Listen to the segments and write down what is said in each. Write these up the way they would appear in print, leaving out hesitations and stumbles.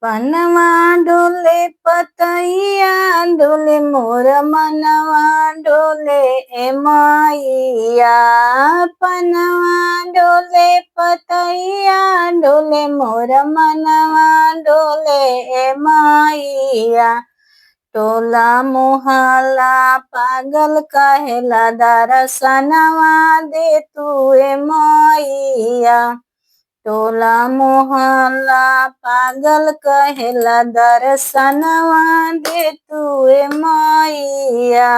पनवा डोले पतैया डोले मोर मनवा डोले ए मैया। पनवा डोले पतैया डोले मोर मनवा डोले ए मैया। टोला मोहल्ला पागल कहेला दर्शनवा दे तू ए मैया। टोला मोहल्ला पागल कहेला दर्शनवा दे तू ए मैया।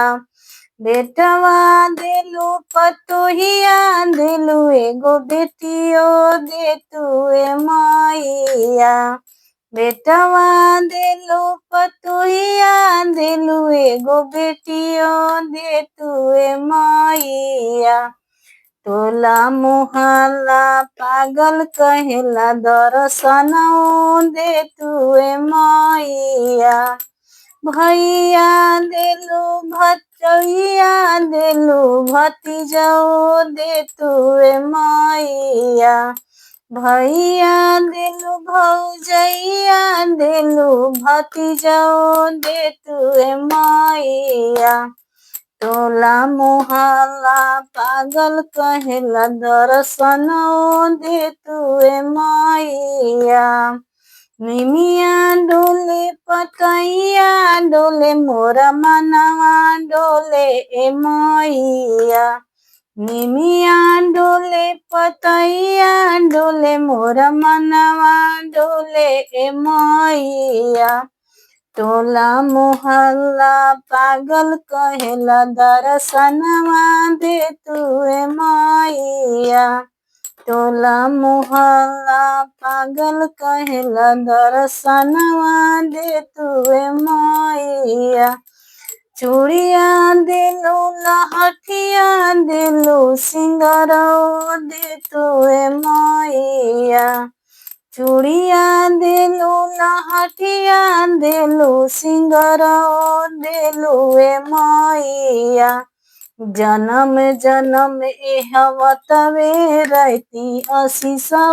बेटवा दिलू पतोहिया दिलू एगो बेटियो दे तू ए मैया। बेटवा दिलू पतोहिया दिलू एगो बेटियो दे तू ए मैया। टोला मोहल्ला पागल कहेला दर्शनौ दे तू ए मैया। भैया दिलू भतैया दिलू भतीजो दे तू ए मैया। भैया दिलू भौजैया दिलू भतीजो दे तू ए मैया। टोला मोहल्ला पागल कहेला दर्शनौ दे तू ए मैया। निमिया डोले पतैया डोले मोर मनवा डोले ए मैया। निमिया डोले पतैया डोले मोर मनवा डोले ए मैया। टोला मोहल्ला पागल कहेला दर्शनवा दे तू ए मैया। टोला मोहल्ला पागल कहेला दर्शनवा दे तू ए मैया। चूड़िया दिलू लहठिया दिलू सिंगारो दे तू ए मैया। चूड़िया दिलू लहठिया दिलू सिंगारो दिलू ए मैया। जन्म जन्म एहवतवे रहती आशीषो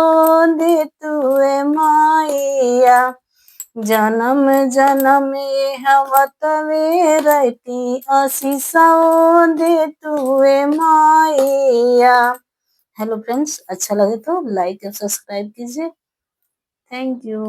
दे तू ए मैया। जन्म जन्म एहवतवे रहती आशीषो दे तू ए मैया। हेलो फ्रेंड्स, अच्छा लगे तो लाइक और सब्सक्राइब कीजिए। Thank you.